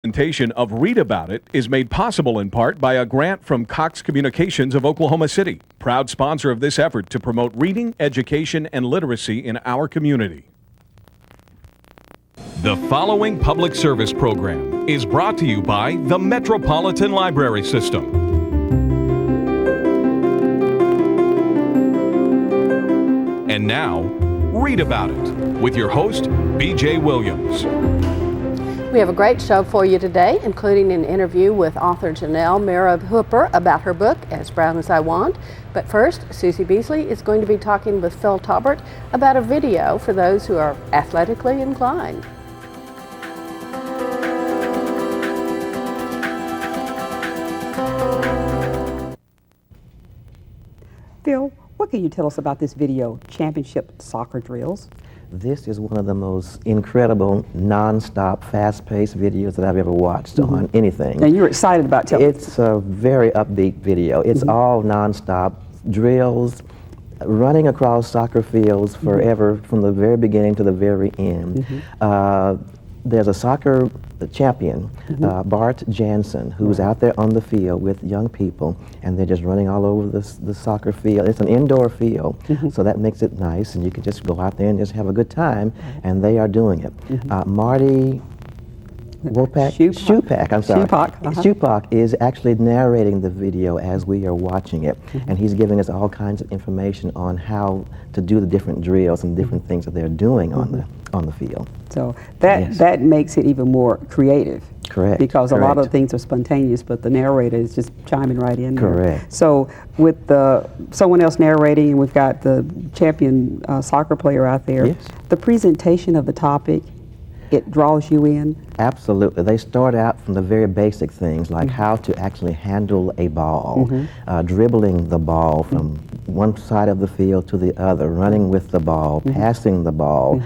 Presentation of Read About It is made possible in part by a grant from Cox Communications of Oklahoma City, proud sponsor of this effort to promote reading, education, and literacy in our community. The following public service program is brought to you by the Metropolitan Library System. And now, Read About It with your host, B.J. Williams. We have a great show for you today, including an interview with author Janelle Meraz about her book, As Brown as I Want. But first, Susie Beasley is going to be talking with Phil Taubert about a video for those who are athletically inclined. Phil, what can you tell us about this video, Championship Soccer Drills? This is one of the most incredible, non-stop, fast-paced videos that I've ever watched on anything. And you're excited about telling us. It's a very upbeat video. It's all non-stop drills, running across soccer fields forever, from the very beginning to the very end. There's a soccer champion, Bart Jansen, who's out there on the field with young people, and they're just running all over the soccer field. It's an indoor field, so that makes it nice, and you can just go out there and just have a good time, and they are doing it. Marty Shupak, I'm sorry. Shupak is actually narrating the video as we are watching it, and he's giving us all kinds of information on how to do the different drills and different things that they're doing on the field. So that makes it even more creative. Correct. Because a lot of things are spontaneous, but the narrator is just chiming right in there. Correct. So with someone else narrating, and we've got the champion soccer player out there, the presentation of the topic, it draws you in? Absolutely. They start out from the very basic things, like how to actually handle a ball, dribbling the ball from one side of the field to the other, running with the ball, passing the ball.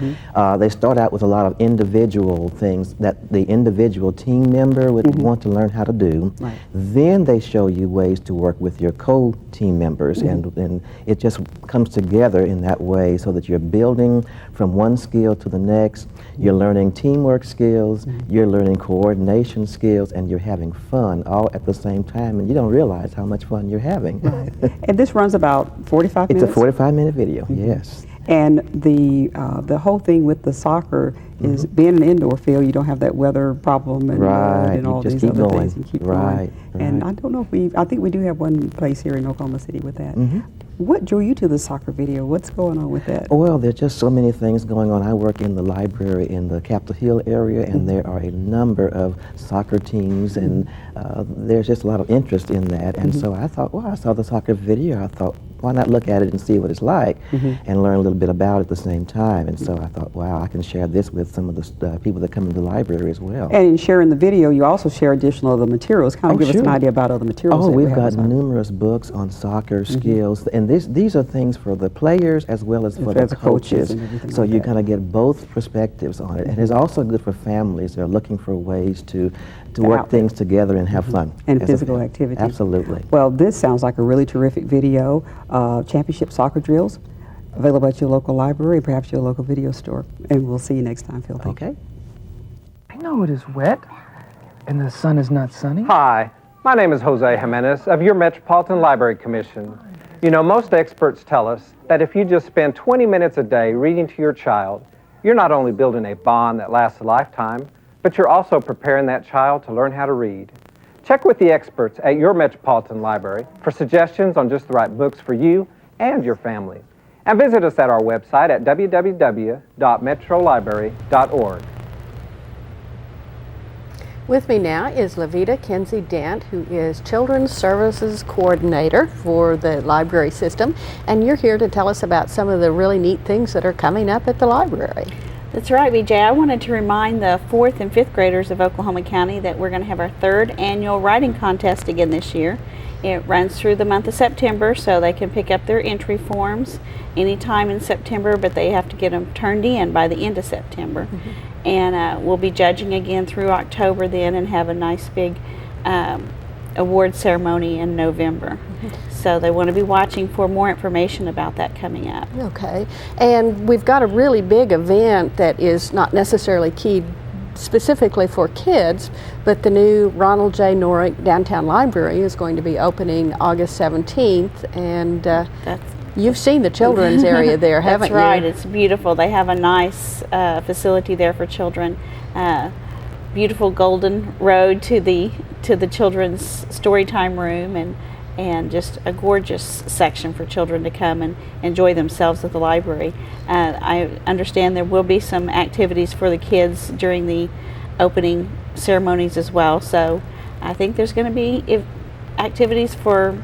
They start out with a lot of individual things that the individual team member would want to learn how to do. Then they show you ways to work with your co-team members, and it just comes together in that way so that you're building from one skill to the next. You're learning teamwork skills, you're learning coordination skills, and you're having fun all at the same time, and you don't realize how much fun you're having. And this runs about 45 minutes? It's a 45-minute video, yes. And the whole thing with the soccer is being an indoor field, you don't have that weather problem and mud and all these other things. You keep going. And I don't know if I think we do have one place here in Oklahoma City with that. What drew you to the soccer video? What's going on with that? Well, there's just so many things going on. I work in the library in the Capitol Hill area, and there are a number of soccer teams, and there's just a lot of interest in that. And so I thought, well, I saw the soccer video. I thought, why not look at it and see what it's like and learn a little bit about it at the same time? And so I thought, wow, I can share this with some of the people that come into the library as well. And in sharing the video, you also share additional other materials. Kind of give us an idea about other materials. Oh, we've got numerous books on soccer skills, and these are things for the players as well as for the coaches. So you kind of get both perspectives on it. And it's also good for families that are looking for ways to work things together and have fun. And physical activity. Absolutely. Well, this sounds like a really terrific video. Championship Soccer Drills, available at your local library, perhaps your local video store. And we'll see you next time, Phil. Thank you. I know it is wet, and the sun is not sunny. Hi, my name is Jose Jimenez of your Metropolitan Library Commission. You know, most experts tell us that if you just spend 20 minutes a day reading to your child, you're not only building a bond that lasts a lifetime, but you're also preparing that child to learn how to read. Check with the experts at your Metropolitan Library for suggestions on just the right books for you and your family. And visit us at our website at www.metrolibrary.org. With me now is Lavita Kinsey Dent, who is Children's Services Coordinator for the library system, and you're here to tell us about some of the really neat things that are coming up at the library. That's right, BJ. I wanted to remind the 4th and 5th graders of Oklahoma County that we're going to have our 3rd annual writing contest again this year. It runs through the month of September, so they can pick up their entry forms anytime in September, but they have to get them turned in by the end of September. And we'll be judging again through October then, and have a nice big award ceremony in November. So they want to be watching for more information about that coming up. Okay, and we've got a really big event that is not necessarily keyed specifically for kids, but the new Ronald J. Norick Downtown Library is going to be opening August 17th, and you've seen the children's area there, haven't you? That's right. It's beautiful. They have a nice facility there for children. Beautiful golden road to the children's storytime room, and just a gorgeous section for children to come and enjoy themselves at the library. I understand there will be some activities for the kids during the opening ceremonies as well. So I think there's going to be activities for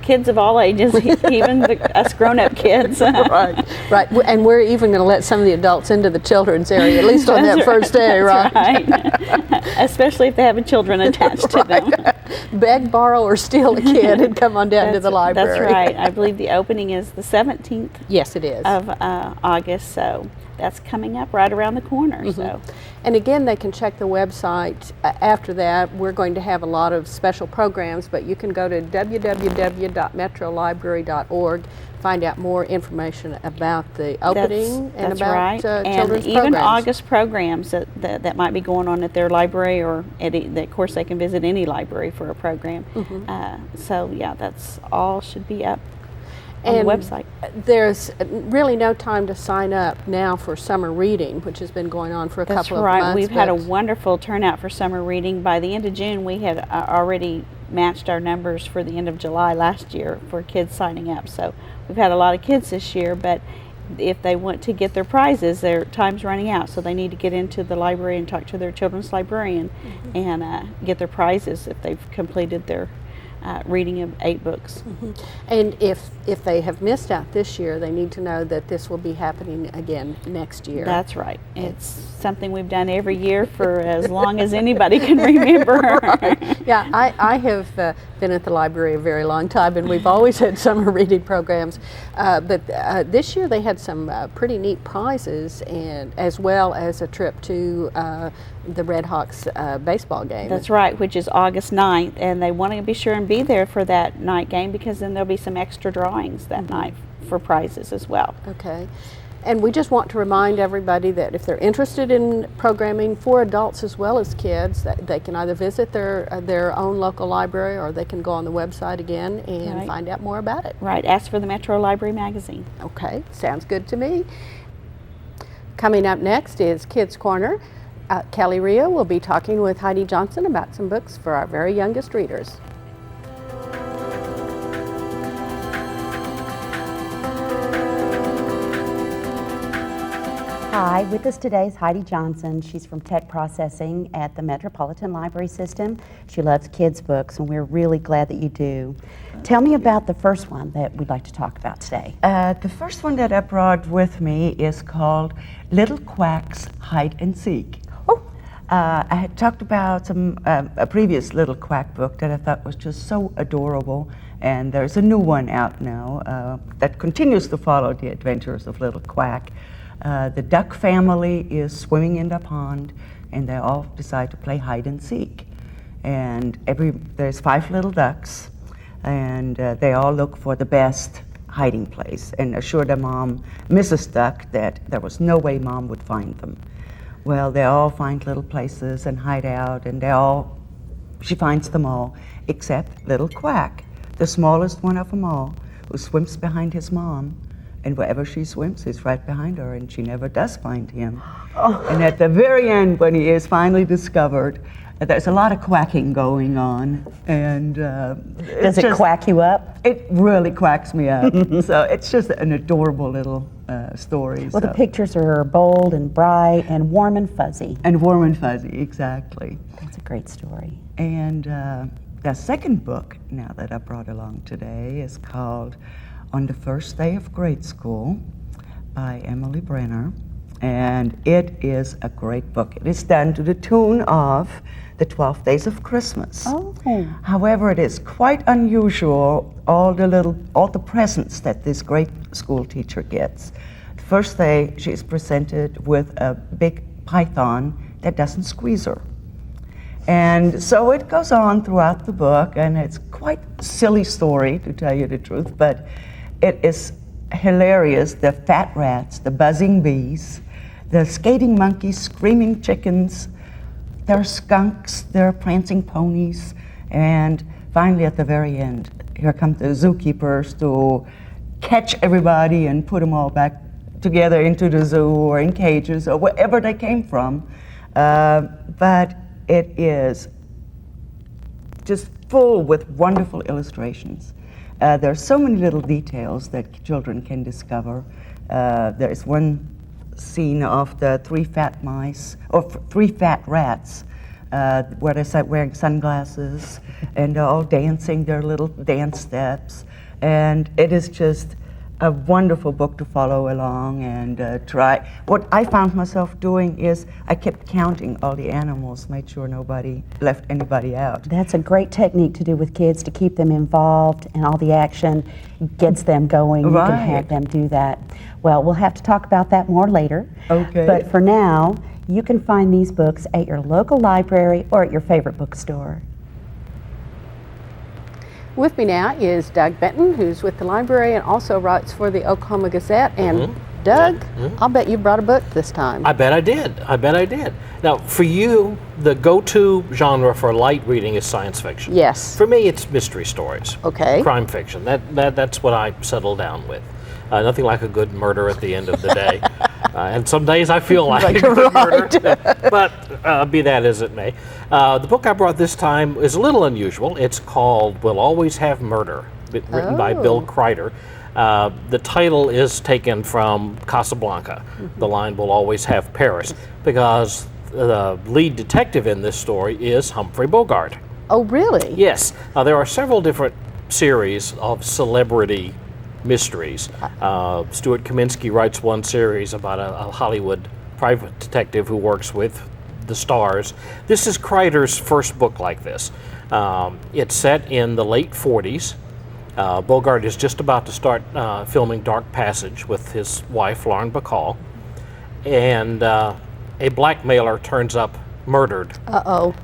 kids of all ages, even us grown-up kids. Right. And we're even going to let some of the adults into the children's area, at least on that first day, right? Right. Especially if they have children attached to them. Beg, borrow, or steal a kid and come on down to the library. That's right. I believe the opening is the 17th. Yes, it is. Of August, so that's coming up right around the corner. So. And again, they can check the website. After that, we're going to have a lot of special programs, but you can go to www.metrolibrary.org, find out more information about the opening and about children's and even programs. August programs that might be going on at their library, or of course they can visit any library for a program. So yeah, that's all should be up on the website. There's really no time to sign up now for summer reading, which has been going on for a couple of months. That's right. We've had a wonderful turnout for summer reading. By the end of June, we had already matched our numbers for the end of July last year for kids signing up. So we've had a lot of kids this year, but if they want to get their prizes, their time's running out, so they need to get into the library and talk to their children's librarian and get their prizes if they've completed their reading of 8 books. And if they have missed out this year, they need to know that this will be happening again next year. That's right. It's something we've done every year for as long as anybody can remember. Right. Yeah, I have been at the library a very long time, and we've always had summer reading programs. But this year they had some pretty neat prizes, and as well as a trip to the Red Hawks baseball game. That's right, which is August 9th, and they want to be sure and be there for that night game, because then there'll be some extra drawings that night for prizes as well. Okay. And we just want to remind everybody that if they're interested in programming for adults as well as kids, that they can either visit their own local library, or they can go on the website again and find out more about it. Right, ask for the Metro Library magazine. Okay, sounds good to me. Coming up next is Kids Corner. Kelly Rio will be talking with Heidi Johnson about some books for our very youngest readers. Hi, with us today is Heidi Johnson. She's from Tech Processing at the Metropolitan Library System. She loves kids' books, and we're really glad that you do. Tell me about the first one that we'd like to talk about today. The first one that I brought with me is called Little Quack's Hide and Seek. I had talked about a previous Little Quack book that I thought was just so adorable, and there's a new one out now that continues to follow the adventures of Little Quack. The duck family is swimming in the pond, and they all decide to play hide and seek. And there's 5 little ducks, and they all look for the best hiding place and assure their mom, Mrs. Duck, that there was no way Mom would find them. Well, they all find little places and hide out, and she finds them all, except Little Quack, the smallest one of them all, who swims behind his mom. And wherever she swims, he's right behind her, and she never does find him. And at the very end, when he is finally discovered, there's a lot of quacking going on. And does it quack you up? It really quacks me up. So it's just an adorable little story. Well, the pictures are bold and bright and warm and fuzzy. And warm and fuzzy, exactly. That's a great story. And the second book now that I brought along today is called On the First Day of Grade School by Emily Brenner, and it is a great book. It is done to the tune of the 12 Days of Christmas. Oh. However, it is quite unusual, all the presents that this great school teacher gets. The first day, she is presented with a big python that doesn't squeeze her. And so it goes on throughout the book, and it's quite a silly story, to tell you the truth, but it is hilarious. The fat rats, the buzzing bees, the skating monkeys, screaming chickens, there are skunks, there are prancing ponies, and finally at the very end, here come the zookeepers to catch everybody and put them all back together into the zoo or in cages or wherever they came from. But it is just full with wonderful illustrations. There are so many little details that children can discover. There is one scene of the 3 fat mice, or 3 fat rats, where they're wearing sunglasses and they're all dancing their little dance steps. And it is just a wonderful book to follow along and try. What I found myself doing is I kept counting all the animals, made sure nobody left anybody out. That's a great technique to do with kids to keep them involved, and all the action gets them going. You can have them do that. Well, we'll have to talk about that more later. Okay. But for now, you can find these books at your local library or at your favorite bookstore. With me now is Doug Benton, who's with the library and also writes for the Oklahoma Gazette. And Doug, I'll bet you brought a book this time. I bet I did. I bet I did. Now, for you, the go-to genre for light reading is science fiction. Yes. For me, it's mystery stories. Okay. Crime fiction. That's what I settle down with. Nothing like a good murder at the end of the day. And some days I feel like a good murder. But be that as it may. The book I brought this time is a little unusual. It's called We'll Always Have Murder, written by Bill Kreider. The title is taken from Casablanca. The line "We'll always have Paris," because the lead detective in this story is Humphrey Bogart. Oh, really? Yes. There are several different series of celebrity mysteries. Stuart Kaminsky writes one series about a Hollywood private detective who works with the stars. This is Kreider's first book like this. It's set in the late 40s. Bogart is just about to start filming Dark Passage with his wife, Lauren Bacall, and a blackmailer turns up murdered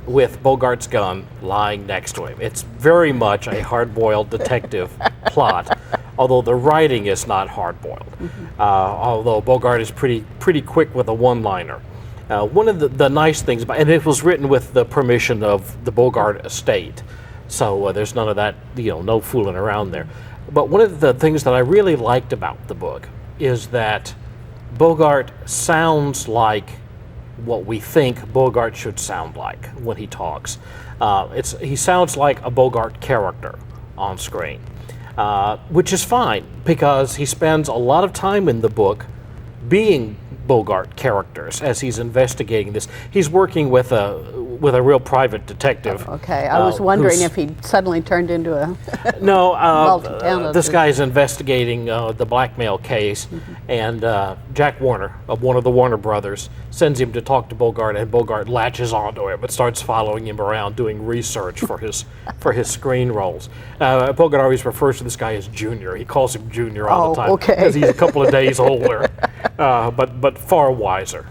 with Bogart's gun lying next to him. It's very much a hard-boiled detective plot, although the writing is not hard-boiled. Although Bogart is pretty quick with a one-liner. One of the nice things about, and it was written with the permission of the Bogart estate, so there's none of that, no fooling around there. But one of the things that I really liked about the book is that Bogart sounds like what we think Bogart should sound like when he talks. He sounds like a Bogart character on screen, which is fine because he spends a lot of time in the book being Bogart characters as he's investigating this. He's working with a real private detective. Okay, I was wondering if he suddenly turned into a No, this guy's investigating the blackmail case, and Jack Warner of one of the Warner Brothers sends him to talk to Bogart, and Bogart latches onto him and starts following him around doing research for his screen roles. Bogart always refers to this guy as Junior. He calls him Junior all the time because he's a couple of days older, but far wiser.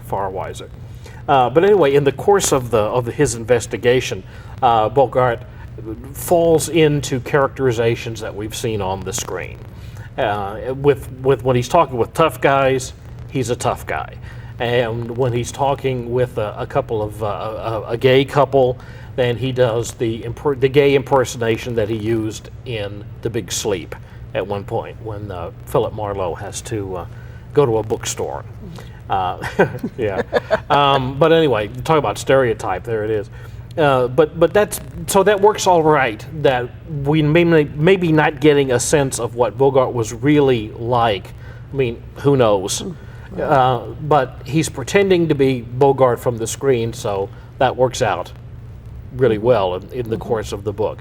But anyway, in the course of his investigation, Bogart falls into characterizations that we've seen on the screen. With when he's talking with tough guys, he's a tough guy, and when he's talking with a couple of a gay couple, then he does the gay impersonation that he used in The Big Sleep at one point when Philip Marlowe has to go to a bookstore. Yeah. But anyway, talk about stereotype. There it is. But that works all right. That we maybe not getting a sense of what Bogart was really like. I mean, who knows? But he's pretending to be Bogart from the screen, so that works out really well in the course of the book.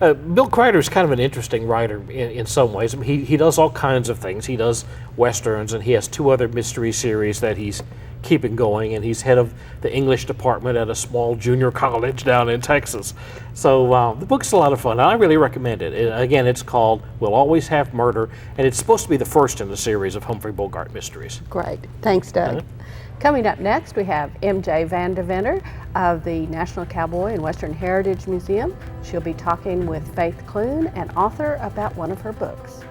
Bill Kreider is kind of an interesting writer in some ways. I mean, he does all kinds of things. He does westerns, and he has 2 other mystery series that he's keeping going, and he's head of the English department at a small junior college down in Texas. So the book's a lot of fun. I really recommend it. Again, it's called We'll Always Have Murder, and it's supposed to be the first in the series of Humphrey Bogart mysteries. Great. Thanks, Doug. Coming up next, we have M.J. Van Deventer of the National Cowboy and Western Heritage Museum. She'll be talking with Faith Clune, an author, about one of her books.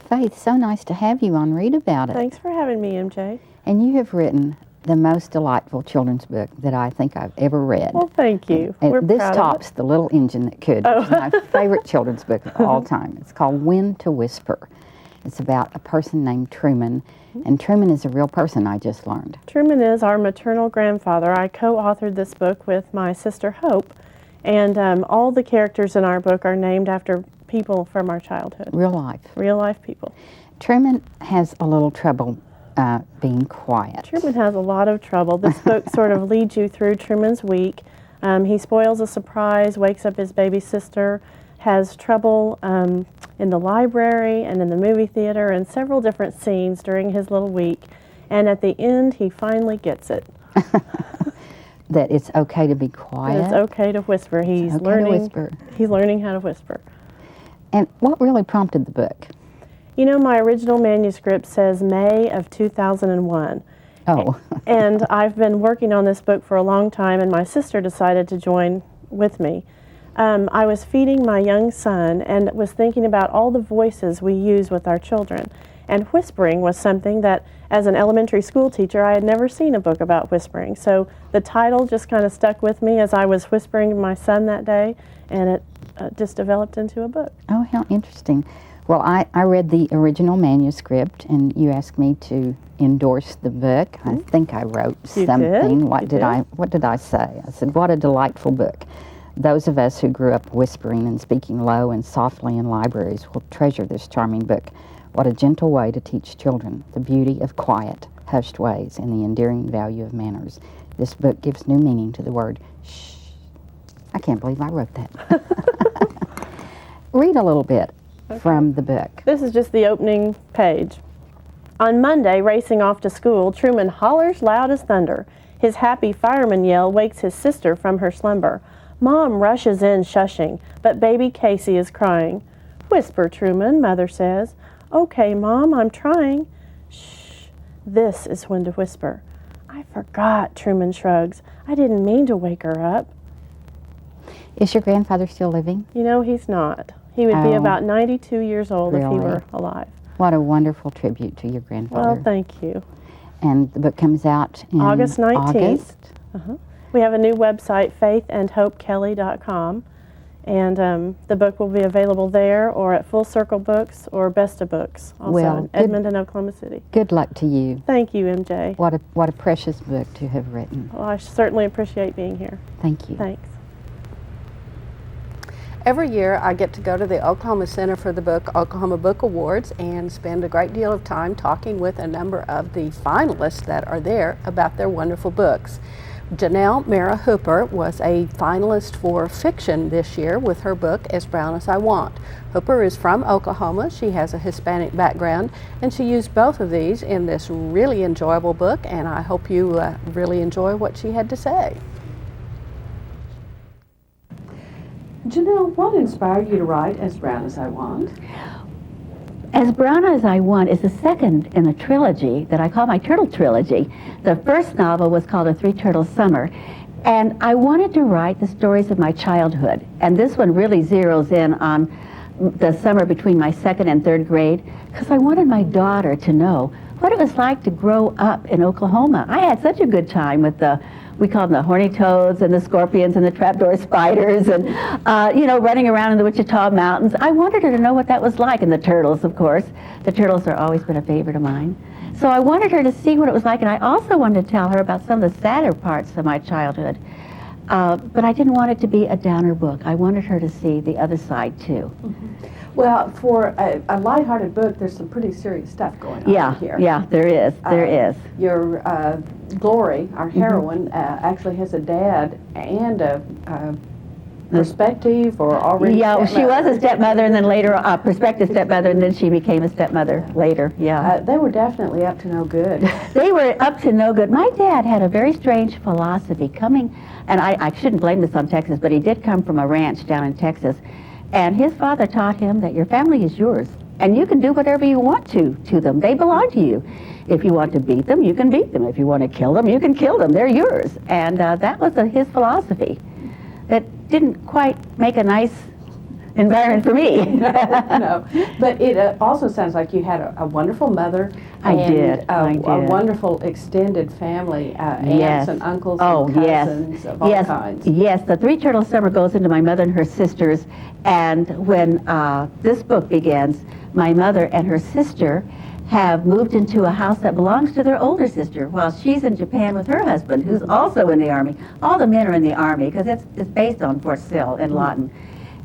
Faith, so nice to have you on Read About It. Thanks for having me, MJ. And you have written the most delightful children's book that I think I've ever read. Well, thank you. And We're this proud tops The Little Engine That Could, which is my favorite children's book of all time. It's called When to Whisper. It's about a person named Truman, and Truman is a real person, I just learned. Truman is our maternal grandfather. I co-authored this book with my sister Hope, and all the characters in our book are named after people from our childhood. Real life. Real life people. Truman has a little trouble being quiet. Truman has a lot of trouble. This book sort of leads you through Truman's week. He spoils a surprise, wakes up his baby sister, has trouble in the library and in the movie theater, and several different scenes during his little week. And at the end, he finally gets it. That it's okay to be quiet. That it's okay to whisper. He's okay learning. to whisper. He's learning how to whisper. And what really prompted the book? You know, my original manuscript says May of 2001. Oh. And I've been working on this book for a long time, and my sister decided to join with me. I was feeding my young son and was thinking about all the voices we use with our children. And whispering was something that, as an elementary school teacher, I had never seen a book about whispering. So the title just kind of stuck with me as I was whispering to my son that day, and it just developed into a book. Oh, how interesting. Well, I read the original manuscript, and you asked me to endorse the book. I think I wrote something. What did I say? I said, "What a delightful book. Those of us who grew up whispering and speaking low and softly in libraries will treasure this charming book. What a gentle way to teach children the beauty of quiet, hushed ways and the endearing value of manners. This book gives new meaning to the word shh." I can't believe I wrote that. Read a little bit from the book. This is just the opening page. On Monday, racing off to school, Truman hollers loud as thunder. His happy fireman yell wakes his sister from her slumber. Mom rushes in shushing, but baby Casey is crying. "Whisper, Truman," Mother says. "Okay, Mom, I'm trying." "Shh, this is when to whisper." "I forgot," Truman shrugs. "I didn't mean to wake her up." Is your grandfather still living? You know, he's not. He would be about 92 years old if he were alive. What a wonderful tribute to your grandfather. Well, thank you. And the book comes out in August 19th. August. We have a new website, faithandhopekelly.com, and the book will be available there or at Full Circle Books or Besta Books, also in Edmond, Oklahoma City. Good luck to you. Thank you, MJ. What a precious book to have written. Well, I certainly appreciate being here. Thank you. Thanks. Every year I get to go to the Oklahoma Center for the Oklahoma Book Awards and spend a great deal of time talking with a number of the finalists that are there about their wonderful books. Janelle Hooper was a finalist for fiction this year with her book As Brown as I Want. Hooper is from Oklahoma. She has a Hispanic background, and she used both of these in this really enjoyable book, and I hope you really enjoy what she had to say. Janelle, what inspired you to write As Brown as I Want? As Brown as I Want is the second in a trilogy that I call my Turtle Trilogy. The first novel was called A Three Turtle Summer, and I wanted to write the stories of my childhood. And this one really zeroes in on the summer between my second and third grade, because I wanted my daughter to know what it was like to grow up in Oklahoma. I had such a good time with we called them the horny toads and the scorpions and the trapdoor spiders and, running around in the Wichita Mountains. I wanted her to know what that was like, and the turtles, of course. The turtles have always been a favorite of mine. So I wanted her to see what it was like, and I also wanted to tell her about some of the sadder parts of my childhood. But I didn't want it to be a downer book. I wanted her to see the other side, too. Mm-hmm. Well, for a lighthearted book, there's some pretty serious stuff going on here. Yeah, there is. There is. Your Glory, our heroine, actually has a dad and a prospective or already stepmother. She was a stepmother, and then later a prospective stepmother, and then she became a stepmother later. Yeah. They were definitely up to no good. They were up to no good. My dad had a very strange philosophy coming, and I shouldn't blame this on Texas, but he did come from a ranch down in Texas. And his father taught him that your family is yours, and you can do whatever you want to them. They belong to you. If you want to beat them, you can beat them. If you want to kill them, you can kill them. They're yours. And that was his philosophy. That didn't quite make a nice environment for me. No, but it also sounds like you had a wonderful mother. I and did. A wonderful extended family, aunts and uncles and cousins of all kinds. Yes, the Three Turtle Summer goes into my mother and her sisters, and when this book begins, my mother and her sister have moved into a house that belongs to their older sister while she's in Japan with her husband, who's also in the Army. All the men are in the Army because it's based on Fort Sill in Lawton.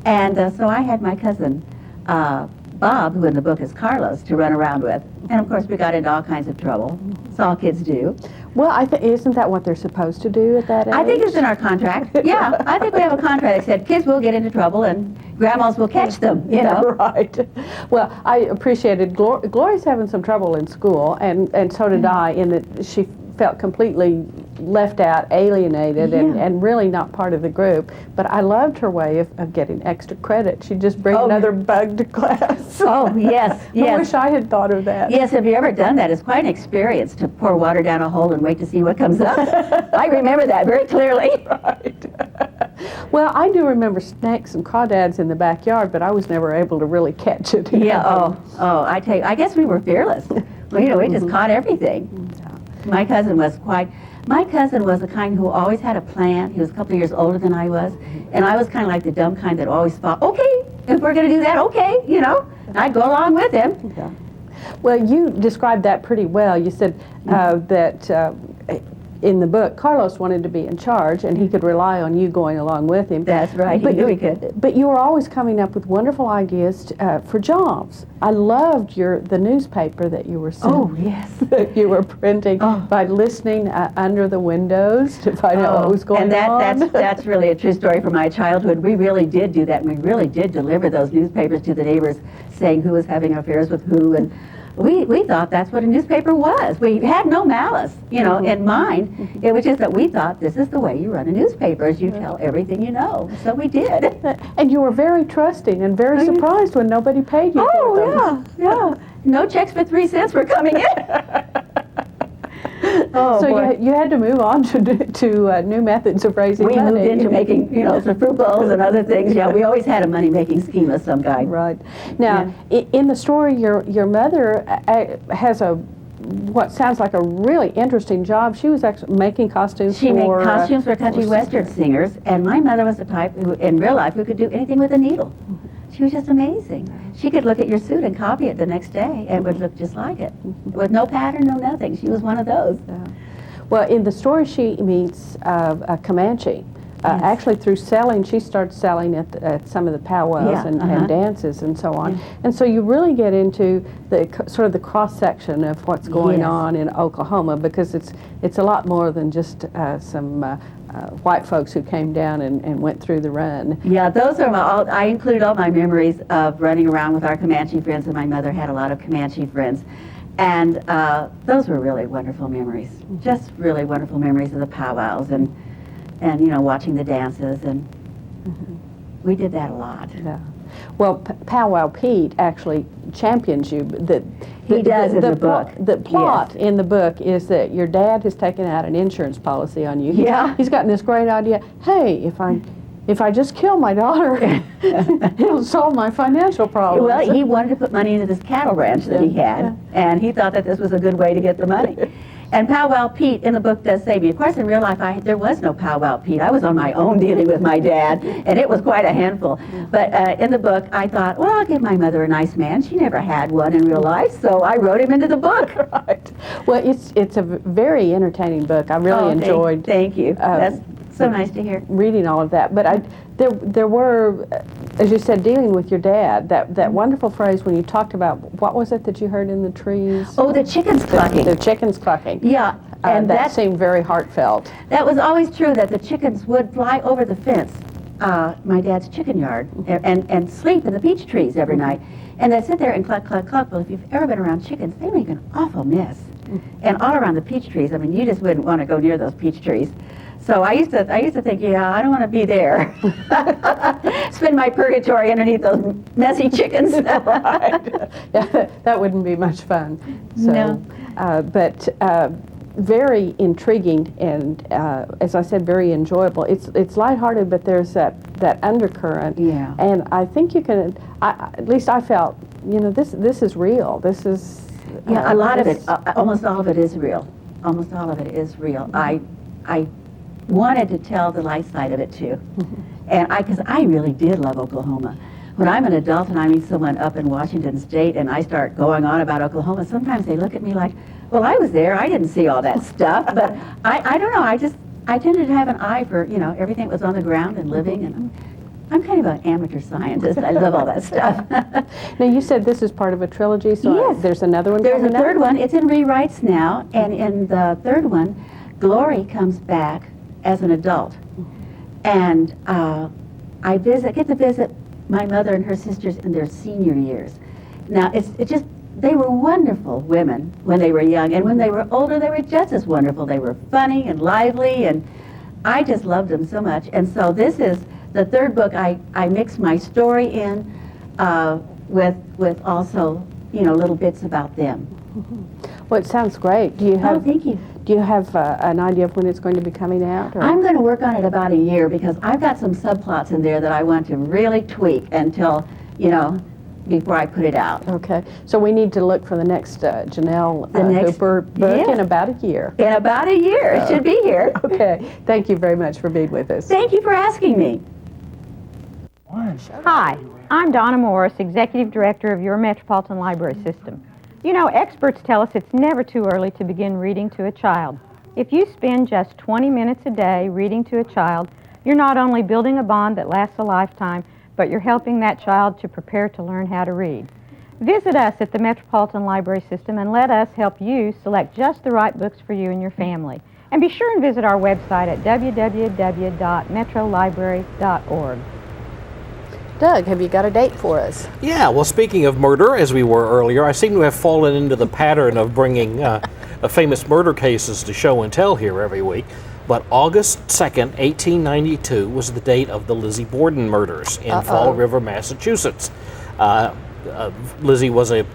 And so I had my cousin, Bob, who in the book is Carlos, to run around with. And of course we got into all kinds of trouble. That's all kids do. Well, isn't that what they're supposed to do at that age? I think it's in our contract. Yeah, I think we have a contract that said kids will get into trouble and grandmas will catch them, you know. Right. Well, I appreciated Glory's having some trouble in school, and so did I, in that she felt completely left out, alienated, and really not part of the group. But I loved her way of getting extra credit. She'd just bring another bug to class. Oh, yes, yes. I wish I had thought of that. Yes, have you ever done that? It's quite an experience to pour water down a hole and wait to see what comes up. I remember that very clearly. Right. Well, I do remember snakes and crawdads in the backyard, but I was never able to really catch it. Yeah, I guess we were fearless. Well, we just caught everything. My cousin was the kind who always had a plan. He was a couple of years older than I was, and I was kind of like the dumb kind that always thought, okay, if we're going to do that, okay, you know. And I'd go along with him. Yeah. Well, you described that pretty well. You said that in the book, Carlos wanted to be in charge, and he could rely on you going along with him. That's right. He knew he could. But you were always coming up with wonderful ideas for jobs. I loved the newspaper that you were sending. Oh, yes. That you were printing by listening under the windows to find out what was going on. And that's really a true story from my childhood. We really did do that, and we really did deliver those newspapers to the neighbors saying who was having affairs with who, and we thought that's what a newspaper was. We had no malice, in mind. It was just that we thought this is the way you run a newspaper, is you tell everything you know. So we did. And you were very trusting and very surprised when nobody paid you for them. Yeah. No checks for 3 cents were coming in. So you had to move on to new methods of raising money. We moved into making, some fruit bowls and other things. Yeah, we always had a money-making scheme of some kind. Right. Now, in the story, your mother has what sounds like a really interesting job. She was actually making costumes She made costumes for country western singers, and my mother was the type who, in real life, who could do anything with a needle. She was just amazing. She could look at your suit and copy it the next day and would look just like it. With no pattern, no nothing. She was one of those. Well, in the story, she meets a Comanche. Actually, through selling, she starts selling at some of the powwows and dances and so on. And so you really get into the sort of the cross-section of what's going on in Oklahoma, because it's a lot more than just some white folks who came down and went through the run. Yeah, those are I included all my memories of running around with our Comanche friends, and my mother had a lot of Comanche friends. And those were really wonderful memories, just really wonderful memories of the powwows and watching the dances, and we did that a lot. Yeah. Well, Powwow Pete actually champions you. He does in the book. The plot in the book is that your dad has taken out an insurance policy on you. He's gotten this great idea. Hey, if I just kill my daughter, it'll solve my financial problems. Well, he wanted to put money into this cattle ranch that he had, and he thought that this was a good way to get the money. And Powwow Pete in the book does save me. Of course, in real life, there was no Powwow Pete. I was on my own dealing with my dad, and it was quite a handful. But in the book, I thought, well, I'll give my mother a nice man. She never had one in real life, so I wrote him into the book. Right. Well, it's a very entertaining book. I really enjoyed. Thank you. That's so nice to hear. Reading all of that. But there were, as you said, dealing with your dad, that wonderful phrase when you talked about, what was it that you heard in the trees? Oh, the chickens clucking. The chickens clucking. Yeah. And that seemed very heartfelt. That was always true, that the chickens would fly over the fence, my dad's chicken yard, and sleep in the peach trees every night. And they'd sit there and cluck, cluck, cluck. Well, if you've ever been around chickens, they make an awful mess. And all around the peach trees, I mean, you just wouldn't want to go near those peach trees. So I used to think, I don't want to be there. Spend my purgatory underneath those messy chickens. Right. Yeah, that wouldn't be much fun. So, no. But very intriguing and, as I said, very enjoyable. It's lighthearted, but there's that undercurrent. Yeah. And I think you can. At least I felt, this is real. This is. Yeah, a lot of it, almost all of it is real. Almost all of it is real. I wanted to tell the light side of it too, and because I really did love Oklahoma. When I'm an adult and I meet someone up in Washington State and I start going on about Oklahoma, sometimes they look at me like, well, I was there, I didn't see all that stuff, but I don't know, I tended to have an eye for, everything that was on the ground and living, and I'm kind of an amateur scientist. I love all that stuff. Now, you said this is part of a trilogy, so yes. There's another one There's coming a third one. It's in rewrites now, and in the third one, Glory comes back as an adult. And I get to visit my mother and her sisters in their senior years. Now, they were wonderful women when they were young, and when they were older, they were just as wonderful. They were funny and lively, and I just loved them so much. And so this is the third book. I mix my story in with also, little bits about them. Well, it sounds great. Do you have? Thank you. Do you have an idea of when it's going to be coming out? Or? I'm going to work on it about a year because I've got some subplots in there that I want to really tweak until, before I put it out. Okay. So we need to look for the next Janelle Hooper book in about a year. In about a year. It should be here. Okay. Thank you very much for being with us. Thank you for asking me. Hi, I'm Donna Morris, Executive Director of your Metropolitan Library System. Experts tell us it's never too early to begin reading to a child. If you spend just 20 minutes a day reading to a child, you're not only building a bond that lasts a lifetime, but you're helping that child to prepare to learn how to read. Visit us at the Metropolitan Library System and let us help you select just the right books for you and your family. And be sure and visit our website at www.metrolibrary.org. Doug, have you got a date for us? Yeah, well, speaking of murder, as we were earlier, I seem to have fallen into the pattern of bringing famous murder cases to show and tell here every week. But August 2nd, 1892 was the date of the Lizzie Borden murders in Fall River, Massachusetts. Lizzie was a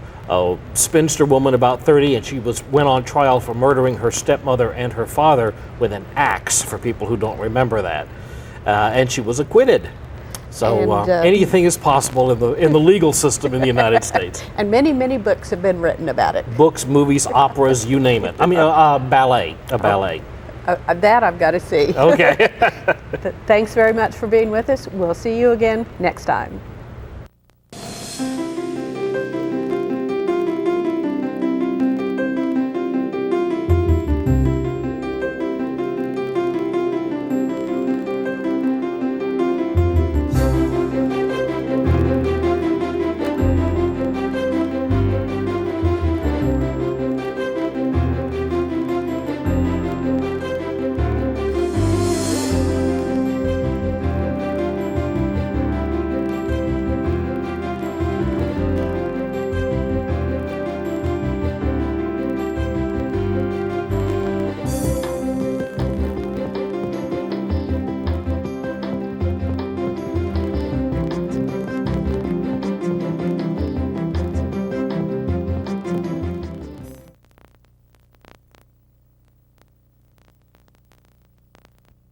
spinster woman about 30, and she went on trial for murdering her stepmother and her father with an axe, for people who don't remember that. And she was acquitted. So anything is possible in the legal system in the United States. And many, many books have been written about it. Books, movies, operas, you name it. I mean, ballet, a ballet. That I've got to see. Okay. Thanks very much for being with us. We'll see you again next time.